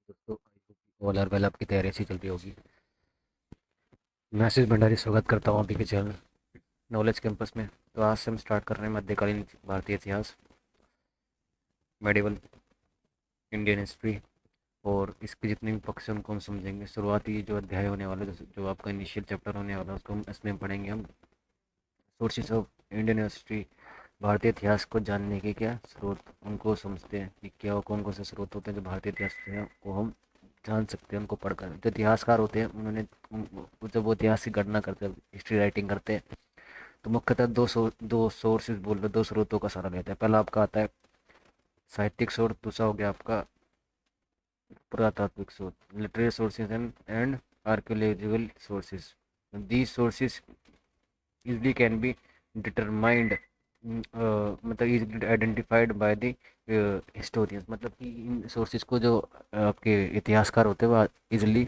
दोस्तों all are well, आपकी तैयारी अच्छी चल रही होगी। मैं आशीष भंडारी स्वागत करता हूँ आपके चैनल नॉलेज कैंपस में। तो आज से हम स्टार्ट कर रहे हैं मध्यकालीन भारतीय इतिहास, मेडिवल इंडियन हिस्ट्री, और इसके जितने भी पक्ष हैं उनको हम समझेंगे। शुरुआती जो अध्याय होने वाला है, जो आपका इनिशियल चैप्टर होने वाला है, उसको हम इसमें पढ़ेंगे हम सोर्सेज ऑफ इंडियन हिस्ट्री। भारतीय इतिहास को जानने के क्या स्रोत, उनको समझते हैं कि क्या कौन कौन से स्रोत होते हैं जो भारतीय इतिहास से हैं वो हम जान सकते हैं। उनको पढ़कर जो इतिहासकार होते हैं उन्होंने जब वो इतिहास की गणना करते हैं, हिस्ट्री राइटिंग करते हैं, तो मुख्यतः दो सोर्सेज बोल रहे, दो स्रोतों का सहारा लेते हैं। पहला आपका आता है साहित्यिक स्रोत, दूसरा हो गया आपका पुरातात्विक स्रोत, literary sources and archaeological sources. These sources easily can be determined, मतलब easily identified by the historians। मतलब कि इन सोर्सेज को जो आपके इतिहासकार होते हैं वो इजीली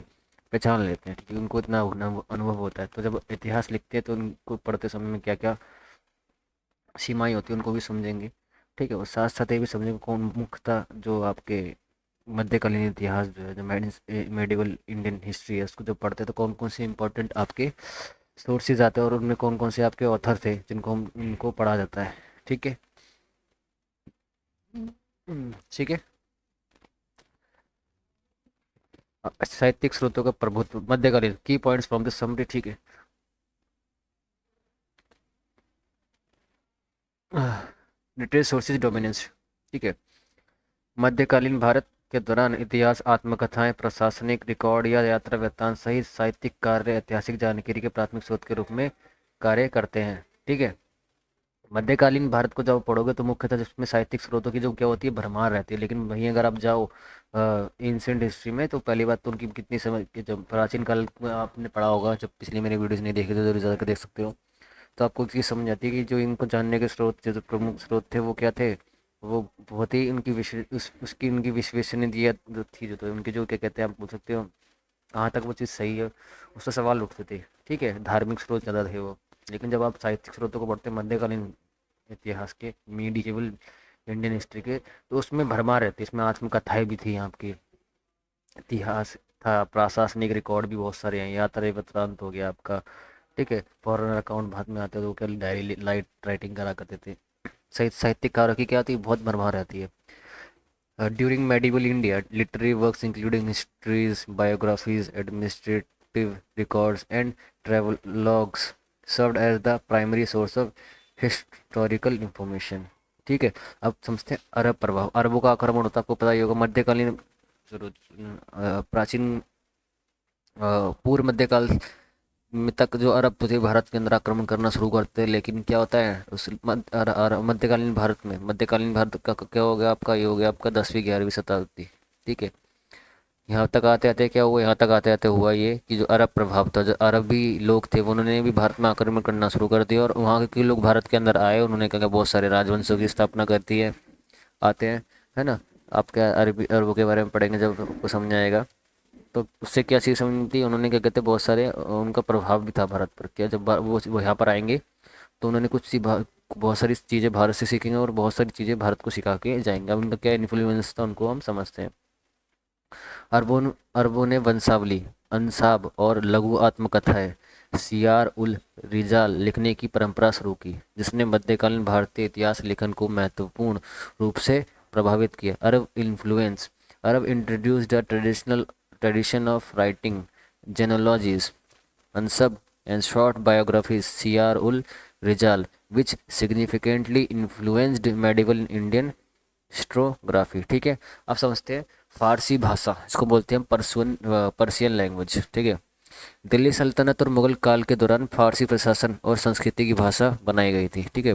पहचान लेते हैं क्योंकि उनको इतना अनुभव होता है। तो जब इतिहास लिखते हैं तो उनको पढ़ते समय में क्या क्या सीमाएं होती है उनको भी समझेंगे। ठीक है, और साथ साथ ये भी समझेंगे कौन मुख्यतः जो आपके मध्यकालीन इतिहास जो है, जो मेडिवल इंडियन हिस्ट्री है, उसको जो पढ़ते हैं तो कौन कौन से इंपॉर्टेंट आपके सोर्सेज आते हैं और उनमें कौन कौन से आपके ऑथर थे जिनको हम इनको पढ़ा जाता है। ठीक है। ठीक है। साहित्यिक स्रोतों का प्रभुत्व मध्यकालीन की पॉइंट्स फ्रॉम द समरी। ठीक है। Literary sources dominance. ठीक है। मध्यकालीन भारत के दौरान इतिहास, आत्मकथाएं, प्रशासनिक रिकॉर्ड या यात्रा वृत्तांत सहित साहित्यिक कार्य ऐतिहासिक जानकारी के प्राथमिक स्रोत के रूप में कार्य करते हैं। ठीक है। मध्यकालीन भारत को जब पढ़ोगे तो मुख्यतः जिसमें साहित्यिक स्रोतों की जो क्या होती है भरमार रहती है, लेकिन वहीं अगर आप जाओ एंशिएंट हिस्ट्री में, तो पहली बात तो उनकी कितनी समय की, जब प्राचीन काल में आपने पढ़ा होगा, जब पिछली मेरी वीडियोस नहीं देखे थे तो जाकर देख सकते हो, तो आपको चीज़ समझ आती है कि जो इनको जानने के स्रोत, जो प्रमुख स्रोत थे वो क्या थे। वो बहुत ही उनकी उसकी उनकी विश्वसनीयता जो थी, जो तो उनकी जो क्या कहते हैं आप बोल सकते हो कहाँ तक वो चीज़ सही है, उससे सवाल उठते थे। ठीक है, धार्मिक स्रोत ज़्यादा थे वो। लेकिन जब आप साहित्यिक स्रोतों को पढ़ते हैं मध्यकालीन इतिहास के, मीडिएवल इंडियन हिस्ट्री के, तो उसमें भरमार रहती है। इसमें आत्मकथाएं भी थी आपकी, इतिहास था, प्रशासनिक रिकॉर्ड भी बहुत सारे हैं, यात्रा वृत्तांत हो गया आपका। ठीक है, फॉरेनर अकाउंट बाद में आते थे, वो क्या डायरी लाइट राइटिंग करा करते थे। सहित साहित्यिक कार्य की क्या होती है, बहुत भरमार रहती है। During medieval India, literary works including histories, biographies, administrative records and travelogues served as the primary source of historical information। ठीक है। अब समझते हैं अरब प्रभाव। अरबों का आक्रमण होता है, आपको पता ही होगा मध्यकालीन, प्राचीन पूर्व मध्यकाल में तक जो अरब थे भारत के अंदर आक्रमण करना शुरू करते हैं। लेकिन क्या होता है उस मध्यकालीन भारत में, मध्यकालीन भारत का क्या हो गया आपका, ये हो गया आपका 10वीं 11वीं शताब्दी। ठीक है। यहाँ तक आते आते क्या हुआ, यहाँ तक आते आते हुआ ये कि जो अरब प्रभाव था, जो अरबी लोग थे वो उन्होंने भी भारत में आक्रमण करना शुरू कर दिया, और वहाँ के लोग भारत के अंदर आए, उन्होंने क्या क्या बहुत सारे राजवंशों की स्थापना करती है, आते हैं, है ना। आप क्या अरबी अरबों के बारे में पढ़ेंगे जब आपको समझ आएगा। तो उससे क्या चीज़ समझती है, उन्होंने क्या कहते हैं बहुत सारे उनका प्रभाव भी था भारत पर। क्या जब वो यहाँ पर आएंगे तो उन्होंने बहुत सारी चीज़ें भारत से सीखेंगे और बहुत सारी चीज़ें भारत को सिखा के जाएंगे। अब उनका क्या इन्फ्लुएंस था उनको हम समझते हैं। अरबों अरबों ने वंशावली, अंसाब और लघु आत्मकथाएं, सियार उल रिजाल लिखने की परंपरा शुरू की, जिसने मध्यकालीन भारतीय इतिहास लेखन को महत्वपूर्ण रूप से प्रभावित किया। Arab influence. Arab introduced the traditional tradition of writing genealogies, ansab and short biographies, Siyar ul Rijal, which significantly influenced medieval Indian historiography. ठीक है। अब समझते हैं फारसी भाषा, इसको बोलते हैं पर्शियन लैंग्वेज। ठीक है। दिल्ली सल्तनत और मुगल काल के दौरान फारसी प्रशासन और संस्कृति की भाषा बनाई गई थी। ठीक है।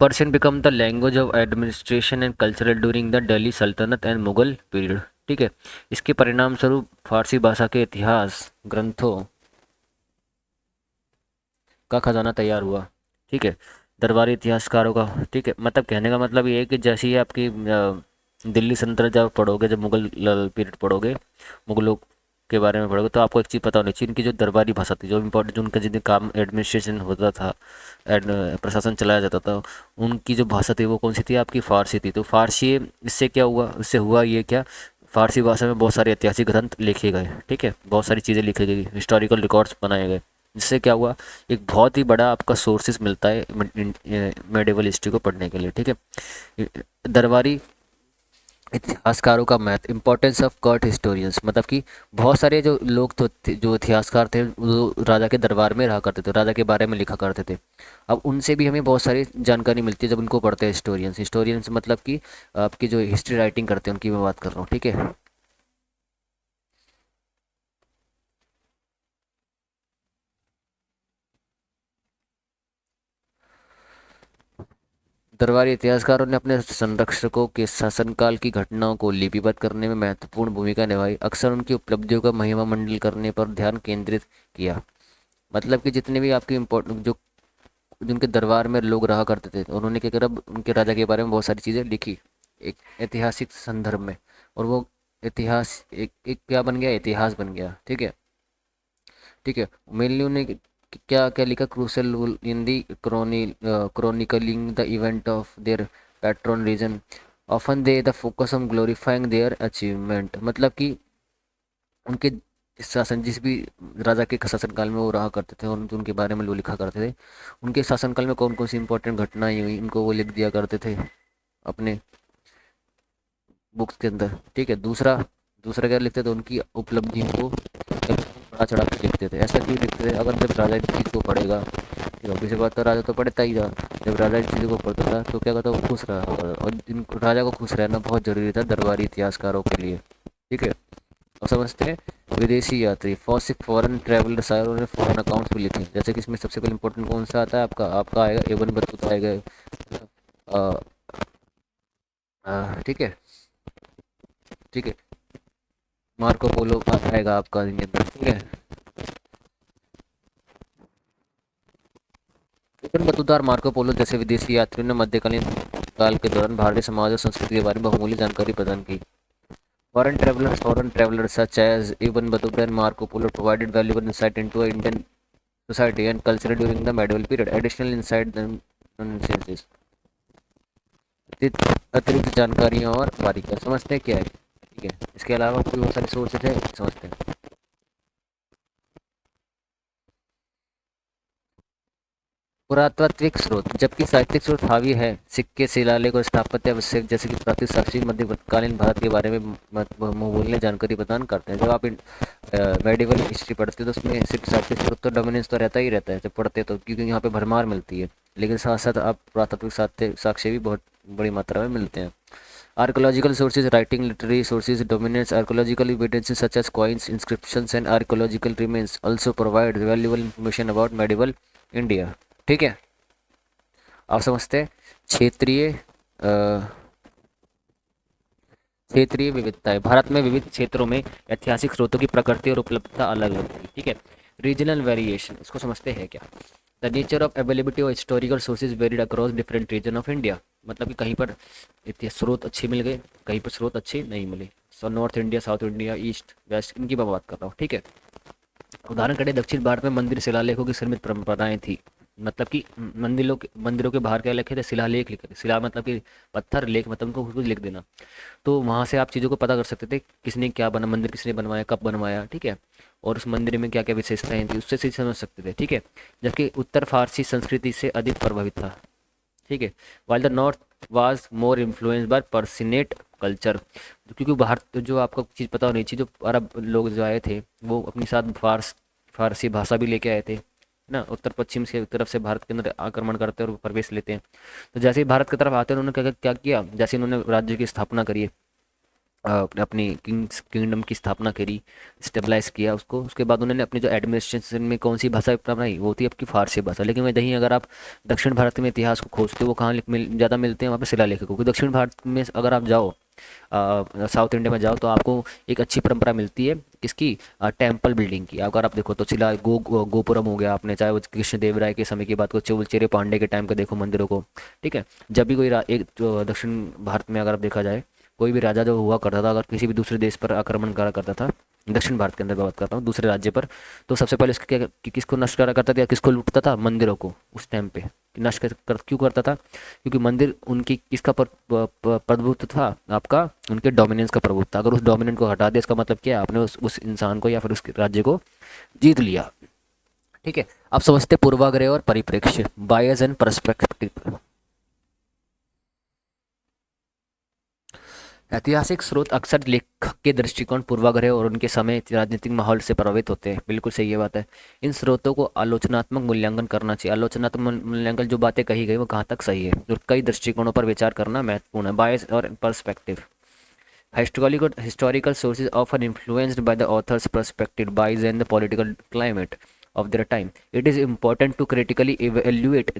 Persian become the language of administration and cultural during the Delhi सल्तनत एंड मुगल पीरियड। ठीक है। इसके परिणाम स्वरूप फारसी भाषा के इतिहास ग्रंथों का खजाना तैयार हुआ। ठीक है। दरबारी इतिहासकारों का, ठीक है, मतलब कहने का मतलब ये है कि जैसे ही आपकी दिल्ली सल्तनत जब पढ़ोगे, जब मुगल पीरियड पढ़ोगे, मुगलों के बारे में पढ़ोगे तो आपको एक चीज़ पता होनी चाहिए, इनकी जो दरबारी भाषा थी, जो इम्पोर्टेंट, जो उनका जितने काम एडमिनिस्ट्रेशन होता था, प्रशासन चलाया जाता था, उनकी जो भाषा थी वो कौन सी थी, आपकी फ़ारसी थी। तो फ़ारसी, इससे क्या हुआ, इससे हुआ ये क्या, फ़ारसी भाषा में बहुत सारे ऐतिहासिक ग्रंथ लिखे गए, ठीक है, बहुत सारी चीज़ें लिखी गई, हिस्टोरिकल रिकॉर्ड्स बनाए गए, जिससे क्या हुआ, एक बहुत ही बड़ा आपका सोर्सेज मिलता है मेडिवल हिस्ट्री को पढ़ने के लिए, ठीक है। दरबारी इतिहासकारों का महत्व, इंपॉर्टेंस ऑफ कोर्ट हिस्टोरियंस, मतलब कि बहुत सारे जो लोग तो जो इतिहासकार थे वो राजा के दरबार में रहा करते थे, राजा के बारे में लिखा करते थे। अब उनसे भी हमें बहुत सारी जानकारी मिलती है जब उनको पढ़ते हैं हिस्टोरियंस। हिस्टोरियंस मतलब कि आपकी जो हिस्ट्री राइटिंग करते हैं उनकी मैं बात कर रहा हूँ, ठीक है। दरबारी इतिहासकारों ने अपने संरक्षकों के शासनकाल की घटनाओं को लिपिबद्ध करने में महत्वपूर्ण भूमिका निभाई, अक्सर उनकी उपलब्धियों का महिमा मंडल करने पर ध्यान केंद्रित किया। मतलब कि जितने भी आपकी इम्पोर्टेंट जो जिनके दरबार में लोग रहा करते थे, उन्होंने क्या करा, उनके राजा के बारे में बहुत सारी चीज़ें लिखी एक ऐतिहासिक संदर्भ में, और वो इतिहास एक एक क्या बन गया, इतिहास बन गया, ठीक है। ठीक है, मेनली उन्हें क्या क्या लिखा, crucial role in the chronicling the event of their patron region, often they the focus on glorifying their achievement. मतलब कि उनके शासन, जिस भी राजा के शासनकाल में वो रहा करते थे और जो उनके बारे में लोग लिखा करते थे, उनके शासनकाल में कौन कौन सी इंपॉर्टेंट घटनाएं हुई उनको वो लिख दिया करते थे अपने बुक्स के अंदर, ठीक है। दूसरा दूसरा क्या लिखते थे, उनकी उपलब्धियों को बड़ा चढ़ा कर लिखते थे। ऐसा क्यों लिखते थे, अगर जब राजा इन चीज़ को पढ़ेगा, ठीक है, ऑब्वियस बात तो राजा तो पढ़ता ही था, जब राजा इन चीज़ों को पढ़ता था तो क्या कहता वो खुश रहा, और इन राजा को खुश रहना बहुत जरूरी था दरबारी इतिहासकारों के लिए, ठीक है। अब समझते हैं विदेशी यात्री, फॉरेन ट्रैवलर्स आए और उन्होंने फॉरेन अकाउंट्स भी लिखे, जैसे कि इसमें सबसे पहले इंपॉर्टेंट कौन सा आता है, आपका आपका आएगा एवन बतूता आएगा, अ, ठीक है, ठीक है, मार्को पोलो आएगा आपका इनके अंदर, ठीक है। इबन बतूता और मार्को पोलो जैसे विदेशी यात्रियों ने मध्यकालीन काल के दौरान भारतीय समाज और संस्कृति के बारे में बहुमूल्य जानकारी प्रदान की। Foreign travelers such as Ibn Battuta and Marco Polo provided valuable insight into Indian society and culture during the medieval period. Additional insight and senses, अतिरिक्त जानकारियाँ और बारीकियाँ, समझते हैं क्या है, ठीक है। इसके अलावा कोई बहुत सारे सोर्सेज है, समझते हैं। पुरातात्विक स्रोत, जबकि साहित्यिक स्रोत हावी है, सिक्के, शिलालेख और स्थापत्य आवश्यक जैसे कि प्राचीन साक्ष्य मध्यकालीन भारत के बारे में बहुमूल्य जानकारी प्रदान करते हैं। जब आप मेडिवल हिस्ट्री पढ़ते हो तो उसमें सिर्फ साहित्यिक स्रोत तो डोमिनेंस तो रहता ही रहता है जब पढ़ते हो तो, क्योंकि यहाँ पे भरमार मिलती है, लेकिन साथ साथ आप पुरातात्विक साक्ष्य भी बहुत बड़ी मात्रा में मिलते हैं। Archaeological sources, writing, literary sources dominates archaeological evidences such as coins, inscriptions and archaeological remains also provide valuable information about medieval India, ठीक है। आप समझते हैं क्षेत्रीय क्षेत्रीय विविधताएं, भारत में विविध क्षेत्रों में ऐतिहासिक स्रोतों की प्रकृति और उपलब्धता अलग अलग थी, ठीक है। रीजनल वेरिएशन, इसको समझते हैं क्या, the nature of availability of historical sources varied across different region of India. मतलब कि कहीं पर स्रोत अच्छे मिल गए, कहीं पर स्रोत अच्छे नहीं मिले। So north India, south India, east west, इनकी मैं बात कर रहा हूँ, ठीक है। उदाहरण के लिए दक्षिण भारत में मंदिर शिलालेखों की सीमित परंपराएं थी। मतलब कि मंदिरों के बाहर क्या लिखे थे, शिलालेख लिखे थे। शिला मतलब कि पत्थर, लेख मतलब उनको कुछ लिख देना। तो वहाँ से आप चीज़ों को पता कर सकते थे किसने क्या बना, मंदिर किसने बनवाया, कब बनवाया, ठीक है, और उस मंदिर में क्या क्या विशेषताएं थी, उससे समझ सकते थे, ठीक है। जबकि उत्तर फारसी संस्कृति से अधिक प्रभावित था, ठीक है। While the north was more influence by Persianate culture, क्योंकि बाहर तो जो आपको चीज़ पता होनी चाहिए, जो अरब लोग जो आए थे वो अपने साथ फारसी भाषा भी लेके आए थे, है ना। उत्तर पश्चिम से तरफ से भारत के अंदर आक्रमण करते हैं और प्रवेश लेते हैं। तो जैसे ही भारत की तरफ आते हैं उन्होंने क्या क्या किया, जैसे उन्होंने राज्य की स्थापना करी, अपनी किंगडम की स्थापना करी, स्टेबलाइज किया उसको। उसके बाद उन्होंने अपनी जो एडमिनिस्ट्रेशन में कौन सी भाषा अपनाई, वो थी आपकी फारसी भाषा। लेकिन वहीं अगर आप दक्षिण भारत में इतिहास को खोजते हो, वो कहाँ ज़्यादा मिलते हैं, वहाँ पे शिलालेखों, क्योंकि दक्षिण भारत में अगर आप जाओ, साउथ इंडिया में जाओ, तो आपको एक अच्छी परंपरा मिलती है किसकी, टेम्पल बिल्डिंग की। अगर आप देखो तो गोपुरम हो गया, आपने चाहे वो कृष्णदेव राय के समय की बात करो, चेरे पांडे के टाइम का देखो मंदिरों को, ठीक है। जब भी कोई एक दक्षिण भारत में अगर आप देखा जाए, कोई भी राजा जो हुआ करता था, अगर किसी भी दूसरे देश पर आक्रमण करा करता था, दक्षिण भारत के अंदर बात करता हूँ, दूसरे राज्य पर। तो सबसे पहले इसके क्या किसको नष्ट करा करता था या किसको लूटता था? मंदिरों को उस टाइम पे। क्यों करता था? क्योंकि मंदिर उनकी किसका प्रभुत्व था आपका? उनके डोमिनेंस का प्रभुत्व था। अगर उस डोमिनेंट को हटा दिया, इसका मतलब क्या है? आपने उस इंसान को या फिर उस राज्य को जीत लिया। ठीक है। अब समझते पूर्वाग्रह और परिप्रेक्ष्य, बायस एंड पर्सपेक्टिव। ऐतिहासिक स्रोत अक्सर लेखक के दृष्टिकोण, पूर्वाग्रह और उनके समय राजनीतिक माहौल से प्रभावित होते हैं। बिल्कुल सही ये बात है। इन स्रोतों को आलोचनात्मक मूल्यांकन करना चाहिए। आलोचनात्मक मूल्यांकन, जो बातें कही गई वो कहाँ तक सही है, जो कई दृष्टिकोणों पर विचार करना महत्वपूर्ण है। बायस और perspective, historical sources often influenced by the author's perspective, bias, and the political climate of their time. It is important to critically evaluate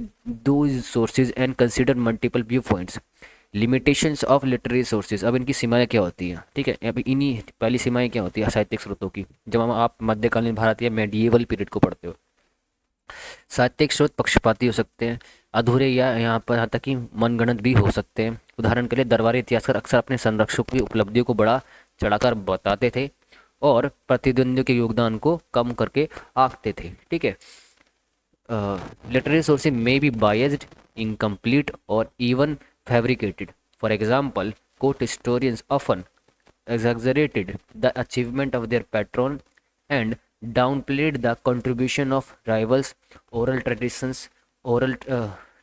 those sources and consider multiple viewpoints. Limitations of literary sources, अब इनकी सीमाएं क्या होती हैं? ठीक है, अब इन्हीं पहली सीमाएं क्या होती है साहित्यिक स्रोतों की, जब हम आप मध्यकालीन भारत या मेडिएवल पीरियड को पढ़ते हो। साहित्यिक स्रोत पक्षपाती हो सकते हैं, अधूरे या यहाँ तक कि मनगढ़ंत भी हो सकते हैं। उदाहरण के लिए दरबारी इतिहासकार अक्सर अपने संरक्षकों की उपलब्धियों को बड़ा चढ़ाकर बताते थे और प्रतिद्वंदियों के योगदान को कम करके आंकते थे। ठीक है। Literary sources may be biased, incomplete, or even fabricated. For example, court historians often exaggerated the achievement of their patron and downplayed the contribution of rivals, oral traditions, oral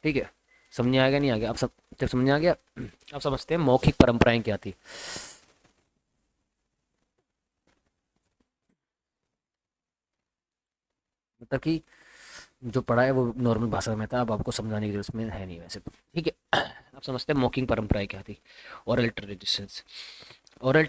ठीक है। समझ में आ गया? नहीं आ गया? आप सब जब समझ में आ गया, आप समझते हैं मौखिक परंपराएं क्या थी। मतलब कि जो पढ़ा है वो नॉर्मल भाषा में था, अब आपको समझाने की जरूरत इसमें है नहीं वैसे तो। ठीक है। आप समझते हैं मौखिक परंपराएं क्या थी। Oral traditions, oral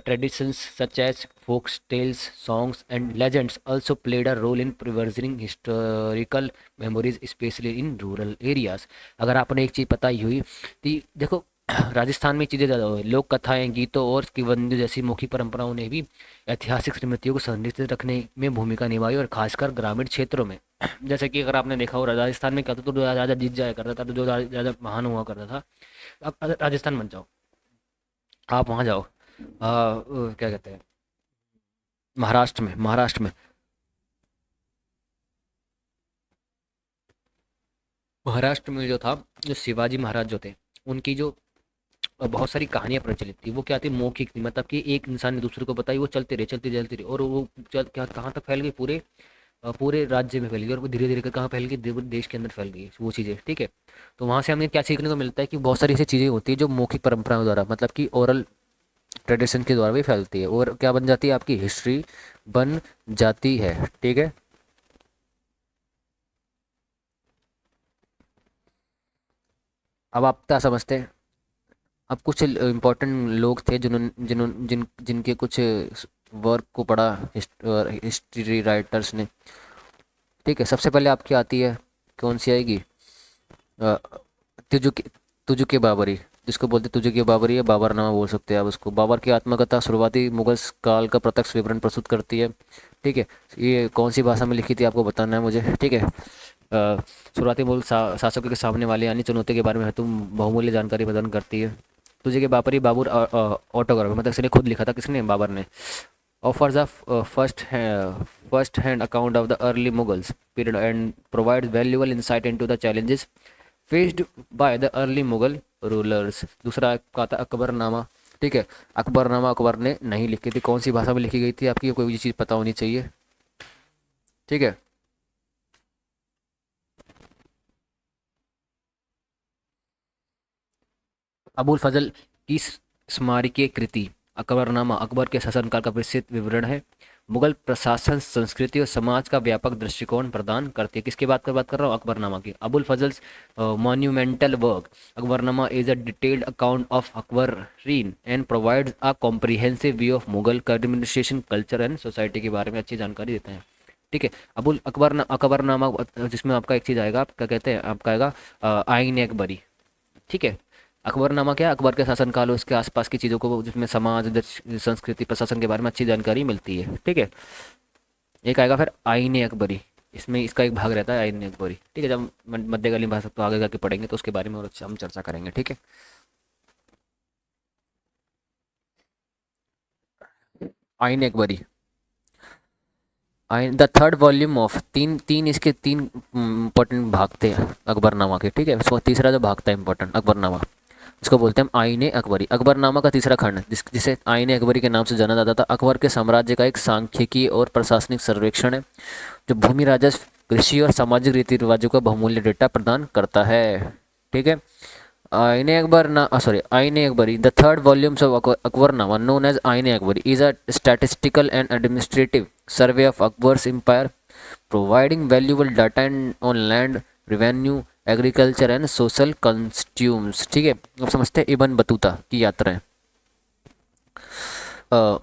traditions such as folk tales, songs, and legends also played a role in preserving historical memories, especially in rural areas. अगर आपने एक चीज़ पता ही हुई कि देखो, राजस्थान में चीज़ें ज़्यादा हुई, लोक कथाएं, गीतों और किवंदे जैसी मौखिक परंपराओं ने भी ऐतिहासिक स्मृतियों को संरक्षित रखने में भूमिका निभाई, और खासकर ग्रामीण क्षेत्रों में। जैसे कि अगर आपने देखा हो, राजस्थान में क्या था, तो जो राजा जीत जाया करता था, तो जो राजा महान हुआ करता था। अब राजस्थान मत जाओ, आप वहाँ जाओ, क्या कहते हैं, महाराष्ट्र में महाराष्ट्र में जो था, जो शिवाजी महाराज जो थे, उनकी जो बहुत सारी कहानियां प्रचलित थी, वो क्या थी? मौखिक थी। मतलब कि एक इंसान ने दूसरे को बताई, वो चलती रही और वो क्या कहाँ तक फैल गई? पूरे राज्य में फैल गई, और वो धीरे धीरे कर कहाँ फैल गई? देश के अंदर फैल गई वो चीज़ें। ठीक है। तो वहाँ से हमें क्या सीखने को मिलता है कि बहुत सारी ऐसी चीज़ें होती है जो मौखिक परंपराओं द्वारा, मतलब कि ओरल ट्रेडिशन के द्वारा भी फैलती है, और क्या बन जाती है? आपकी हिस्ट्री बन जाती है। ठीक है। अब आप क्या समझते हैं? अब कुछ इम्पोर्टेंट लोग थे जिन्होंने जिन्होंने जिन जिनके कुछ वर्क को पढ़ा हिस्ट्री राइटर्स ने। ठीक है। सबसे पहले आपकी आती है, कौन सी आएगी? अ, तुजुकी तुजुकी बाबरी, जिसको बोलते तुजुकी बाबरी या बाबरनामा बोल सकते हैं आप उसको। बाबर की आत्मकथा शुरुआती मुगल काल का प्रत्यक्ष विवरण प्रस्तुत करती है। ठीक है। ये कौन सी भाषा में लिखी थी आपको बताना है मुझे। ठीक है। शुरुआती मुगल शासकों के सामने वाली यानी चुनौती के बारे में तुम बहुमूल्य जानकारी प्रदान करती है। तुझे के बाबरी बाबर ऑटोग्राफ, मतलब इसने खुद लिखा था, किसने? बाबर ने। offers a first hand account of the early Mughals period and provides valuable insight into the challenges faced by the early Mughal rulers। दूसरा आपका था अकबरनामा। ठीक है। अकबरनामा अकबर ने नहीं लिखी थी, कौन सी भाषा में लिखी गई थी? आपकी कोई भी चीज़ पता होनी चाहिए। ठीक है। अबुल फजल की स्मारकीय कृति अकबरनामा अकबर के शासनकाल का विस्तृत विवरण है। मुगल प्रशासन, संस्कृति और समाज का व्यापक दृष्टिकोण प्रदान करती है। किसकी बात कर रहा हूँ? अकबरनामा की। Abul Fazal monumental work Akbarnama is a detailed account of Akbar reign and provides a comprehensive view of Mughal administration, culture and society के बारे में अच्छी जानकारी देते हैं। ठीक है। अकबरनामा, जिसमें आपका एक चीज़ आएगा, आप क्या कहते हैं, आपका आएगा आइन अकबरी। ठीक है। अकबरनामा क्या है? अकबर के शासनकाल और उसके आसपास की चीज़ों को, जिसमें समाज, संस्कृति, प्रशासन के बारे में अच्छी जानकारी मिलती है। ठीक है। एक आएगा फिर आईने अकबरी, इसमें इसका एक भाग रहता है आईने अकबरी। ठीक है। जब मध्यकालीन भाषा तो आगे जाके पढ़ेंगे तो उसके बारे में और अच्छा हम चर्चा करेंगे। ठीक है। आईन अकबरी। आइन द थर्ड वॉल्यूम ऑफ, तीन तीन इसके तीन इम्पोर्टेंट भाग थे अकबरनामा के, ठीक है। उसका तीसरा जो भाग था इम्पोर्टेंट अकबरनामा, इसको बोलते हैं हम आईने अकबरी। अकबरनामा का तीसरा खंड जिसे आईने अकबरी के नाम से जाना जाता था, अकबर के साम्राज्य का एक सांख्यिकी और प्रशासनिक सर्वेक्षण है जो भूमि राजस्व, कृषि और सामाजिक रीति रिवाजों का बहुमूल्य डेटा प्रदान करता है, ठीक है। आईने अकबर ना sorry Ain-i Akbari, the third volumes of Akbarnama known as Ain-i Akbari is a statistical and administrative survey of Akbar's empire, providing valuable data on land, revenue, agriculture and social customs, ठीक है। अब समझते हैं इबन बतूता की यात्राएं। अ,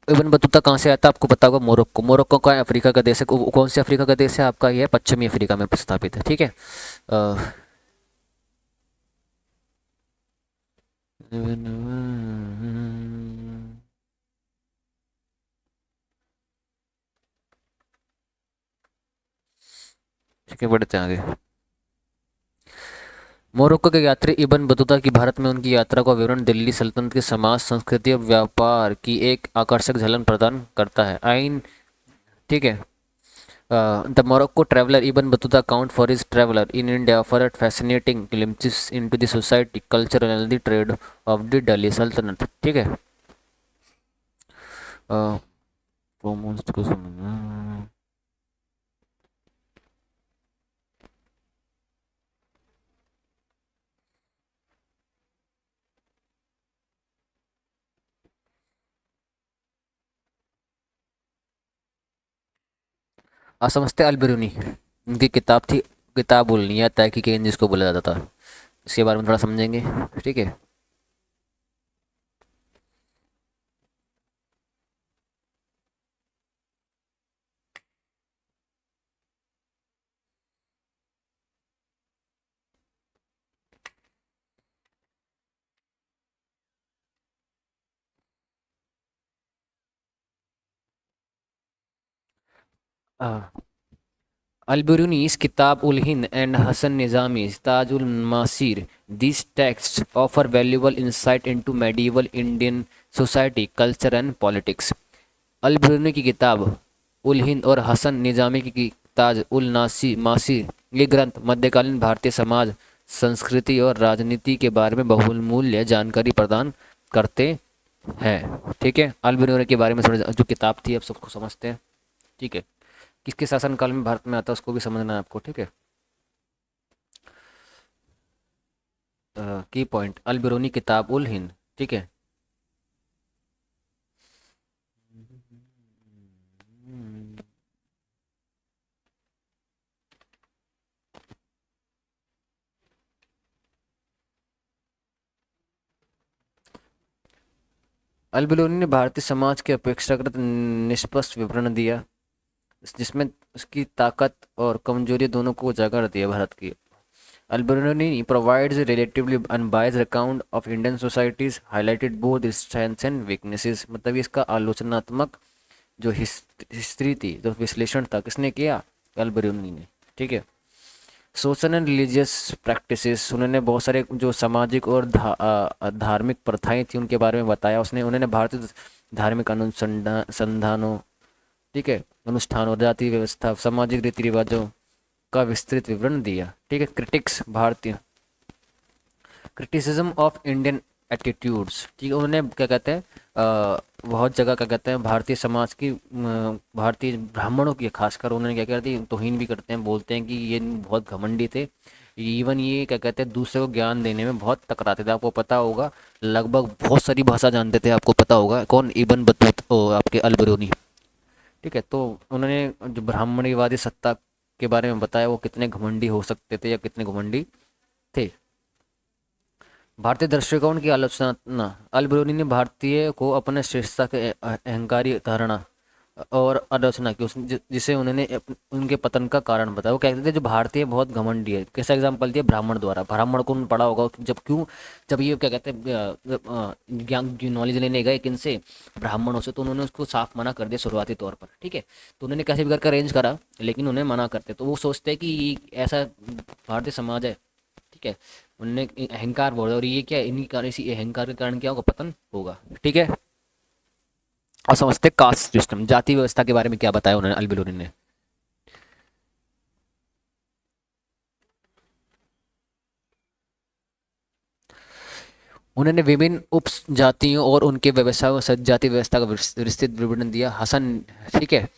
इबन बतूता कहाँ से आता है आपको पता होगा, मोरक्को। मोरक्को का अफ्रीका का देश है, कौन से अफ्रीका का देश है आपका, ये पश्चिमी अफ्रीका में स्थापित है, ठीक है। ठीक है, बढ़ते हैं आगे। मोरक्को के यात्री इब्न बतूता की भारत में उनकी यात्रा का विवरण दिल्ली सल्तनत के समाज, संस्कृति और व्यापार की एक आकर्षक झलक प्रदान करता है। आइन, ठीक है। The Morocco traveller Ibn Battuta count for his traveller in India for fascinating glimpses into the society, culture and the trade off the Delhi सल्तनत, ठीक है। Foremost को समझना। समझते अल बिरूनी, उनकी किताब थी किताब उल नियत तहकीक जिसको बोला जाता था, इसके बारे में थोड़ा समझेंगे, ठीक है। Al-Biruni's Kitab ul Hind and Hassan Nizami's Taj ul Masir. These texts offer valuable insight into medieval Indian society, culture and politics. अल बिरूनी की किताब उल हिंद और हसन निजामी की ताज उल नासी मासिर, ये ग्रंथ मध्यकालीन भारतीय समाज, संस्कृति और राजनीति के बारे में बहुमूल्य जानकारी प्रदान करते हैं, ठीक है। अल बिरूनी के बारे में थोड़ी जो किताब थी आप सबको समझते हैं, ठीक है। किसके शासनकाल में भारत में आता है उसको भी समझना है आपको, ठीक है। की पॉइंट, अल बिरूनी किताब उल हिंद, ठीक है। अल बिरूनी ने भारतीय समाज के अपेक्षाकृत निष्पक्ष विवरण दिया, जिसमें उसकी ताकत और कमजोरी दोनों को उजागर दिया भारत की। अल Biruni provides a relatively unbiased account of Indian societies, highlighted both its strengths and weaknesses। मतलब ये इसका आलोचनात्मक जो हिस्ट्री थी, जो विश्लेषण था, किसने किया, अल बिरूनी ने, ठीक है। सोशल एंड रिलीजियस प्रैक्टिसेस, उन्होंने बहुत सारे जो सामाजिक और धार्मिक प्रथाएं थी उनके बारे में बताया उसने। उन्होंने भारतीय धार्मिक अनुसंधानों, ठीक है, अनुष्ठानों, जाति व्यवस्था, सामाजिक रीति रिवाजों का विस्तृत विवरण दिया, ठीक है। क्रिटिक्स, भारतीय क्रिटिसिज्म ऑफ इंडियन एटीट्यूड्स, ठीक है। उन्होंने क्या कहते हैं बहुत जगह क्या कहते हैं भारतीय समाज की भारतीय ब्राह्मणों की खासकर उन्होंने क्या कहते हैं तौहीन भी करते हैं, बोलते हैं कि ये बहुत घमंडी थे। इवन ये क्या कहते हैं दूसरे को ज्ञान देने में बहुत टकराते थे, आपको पता होगा, लगभग बहुत सारी भाषा जानते थे, आपको पता होगा कौन, इबन बतूत आपके अल बिरूनी, ठीक है। तो उन्होंने जो ब्राह्मणीवादी सत्ता के बारे में बताया वो कितने घमंडी हो सकते थे या कितने घमंडी थे। भारतीय दृष्टिकोण की आलोचना, अल बिरूनी ने भारतीय को अपने श्रेष्ठता के अहंकारी धारणा और आलोचना की, जिसे उन्होंने उनके पतन का कारण बताया। वो कहते थे जो भारतीय बहुत घमंडी है, कैसा एग्जाम्पल दिया, ब्राह्मण द्वारा। ब्राह्मण को उन्होंने पढ़ा होगा, जब ये क्या कहते हैं ज्ञान की नॉलेज लेने गए किनसे, ब्राह्मणों से, तो उन्होंने उसको साफ मना कर दिया शुरुआती तौर पर, ठीक है। तो उन्होंने कैसे भी करके अरेंज करा, लेकिन उन्हें मना करते, तो वो सोचते हैं कि ऐसा भारतीय समाज है, ठीक है। उनने अहंकार बोल, और ये क्या इन्हीं कारण, इसी अहंकार के कारण क्या होगा, पतन होगा, ठीक है। और समझते कास्ट सिस्टम, जाति व्यवस्था के बारे में क्या बताया उन्होंने, अल बिरूनी ने। उन्होंने विभिन्न उपजातियों और उनके व्यवसायों से जाति व्यवस्था का विस्तृत विवरण दिया, हसन। ठीक है।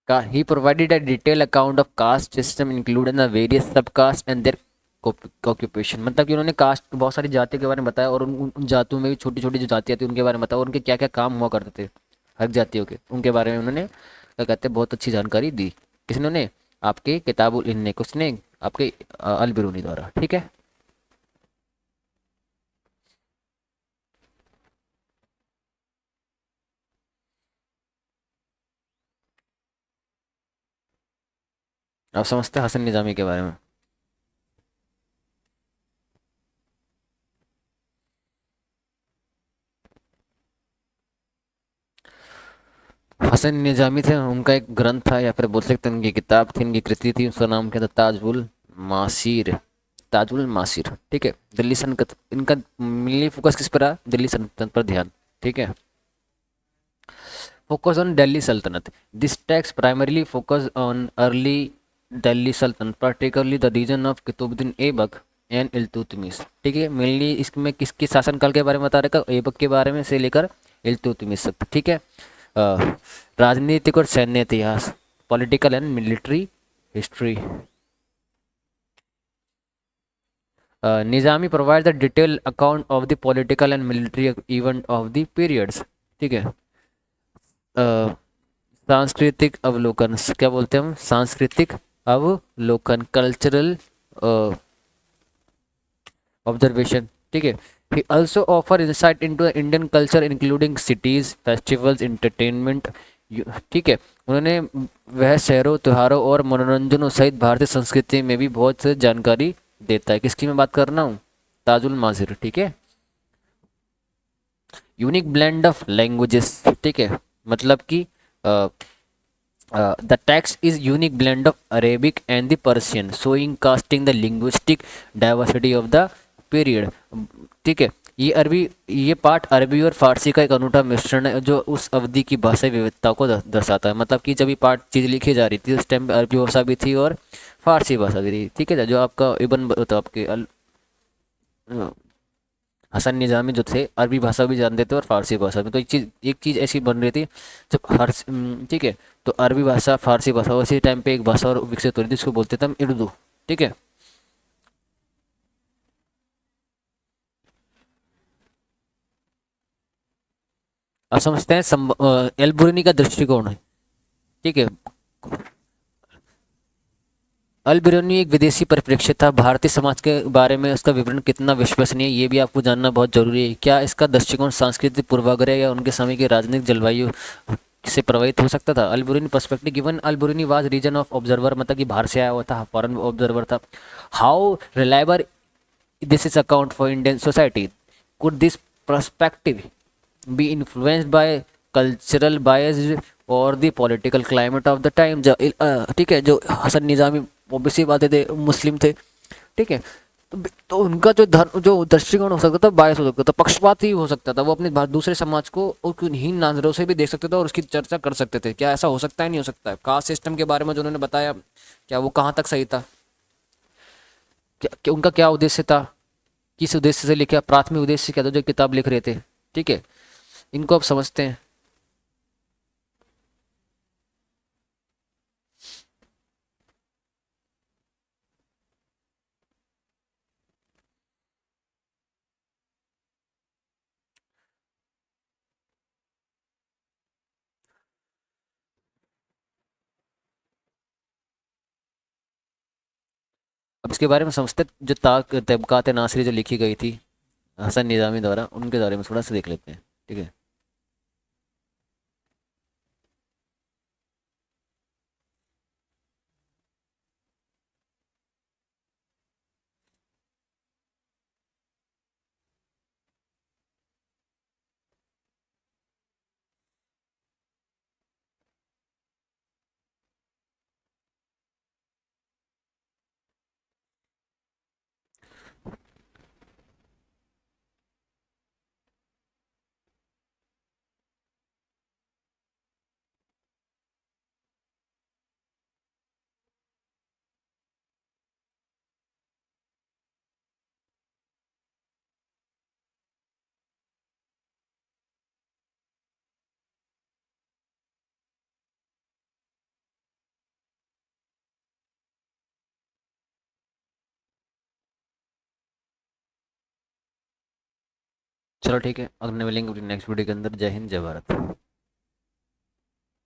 का he provided a detailed account of caste system including the various subcaste and their occupation, मतलब कि उन्होंने कास्ट, बहुत सारी जातियों के बारे में बताया, और उन जातियों में भी छोटी छोटी जो जातियाँ थी उनके बारे में बताया, और उनके क्या क्या काम हुआ करते थे हर जातियों के, उनके बारे में उन्होंने क्या कहते हैं बहुत अच्छी जानकारी दी। किसने ने? आपके किताबुल इन ने, किसने? आपके अल बिरूनी द्वारा। ठीक है। आप समझते हैं हसन निजामी के बारे में? हसन निजामी थे, उनका एक ग्रंथ था या फिर बोल सकते हैं उनकी किताब थी, उनकी कृति थी, उसका नाम क्या था? ताजुल मासीर। ताजुल मासीर। ठीक है। दिल्ली सल्तनत, इनका मेनली फोकस किस पर रहा? दिल्ली सल्तनत पर ध्यान। ठीक है। Focus on Delhi Sultanate. This text primarily focus on early Delhi Sultanate, particularly the region of Qutbuddin Aibak and Iltutmish. ठीक है। मेनली इसमें किसके शासनकाल के बारे में बता रखा? ऐबक के बारे में से लेकर इल्तुतमिश तक। ठीक है। अ, राजनीतिक और सैन्य इतिहास, political and military history. Nizami provide the detail account of the political and military event of the periods. ठीक है। अ, सांस्कृतिक अवलोकन, क्या बोलते हैं हम? सांस्कृतिक अवलोकन, कल्चरल ऑब्जर्वेशन। ठीक है। He also offer insight into Indian culture including cities, festivals, entertainment. ठीक है। उन्होंने वह शहरों, त्योहारों और मनोरंजनों सहित भारतीय संस्कृति में भी बहुत से जानकारी देता है। किसकी मैं बात कर रहा हूँ? ताजुल माजिर। ठीक है। Unique blend of languages. ठीक है। मतलब कि the text is unique blend of Arabic and the Persian, showing casting the linguistic diversity of the period. ठीक है। ये पाठ अरबी और फारसी का एक अनूठा मिश्रण है जो उस अवधि की भाषाई विविधता को दर्शाता है। मतलब कि जब ये पाठ चीज़ लिखी जा रही थी उस टाइम पे अरबी भाषा भी थी और फारसी भाषा भी थी। ठीक है। जो आपका इबन तो आपके हसन निजामी जो थे अरबी भाषा भी जानते थे और फारसी भाषा में, तो एक चीज़ ऐसी बन रही थी जब ठीक है। तो अरबी भाषा, फारसी भाषा, उसी टाइम पे एक भाषा और विकसित हो रही थी, उसको बोलते थे हम उर्दू। ठीक है। आप समझते हैं एल बुरनी का दृष्टिकोण है। ठीक है। अल बिरूनी एक विदेशी परिप्रेक्ष्य था, भारतीय समाज के बारे में उसका विवरण कितना विश्वसनीय है ये भी आपको जानना बहुत जरूरी है। क्या इसका दृष्टिकोण सांस्कृतिक पूर्वाग्रह या उनके समय की राजनीतिक जलवायु से प्रभावित हो सकता था? Al Biruni perspective given, Al Biruni was region of observer, मतलब कि बाहर से आया हुआ था, फॉरेन ऑब्जर्वर था। How reliable this is account for Indian society? Could this perspective be influenced by cultural bias और the political climate of the time? जो ठीक है, जो हसन निज़ामी ओबीसी बातें थे, मुस्लिम थे। ठीक है। तो उनका जो धर्म, जो दृष्टिकोण हो सकता था, बायस हो सकता था, पक्षपाती हो सकता था। वो अपने दूसरे समाज को हीन नजरों से भी देख सकते थे और उसकी चर्चा कर सकते थे। क्या ऐसा हो सकता है? नहीं हो सकता है? कास्ट सिस्टम के बारे में जो उन्होंने बताया, क्या वो कहाँ तक सही था? उनका क्या उद्देश्य था? किस उद्देश्य से लिखा? प्राथमिक उद्देश्य क्या था जो किताब लिख रहे थे? ठीक है। इनको आप समझते हैं? अब इसके बारे में समझते, जो ताक तबकात नासिरी जो लिखी गई थी हसन निज़ामी द्वारा, उनके बारे में थोड़ा सा देख लेते हैं। ठीक है। चलो ठीक है, अगले मिलेंगे अपनी नेक्स्ट वीडियो के अंदर। जय हिंद, जय भारत।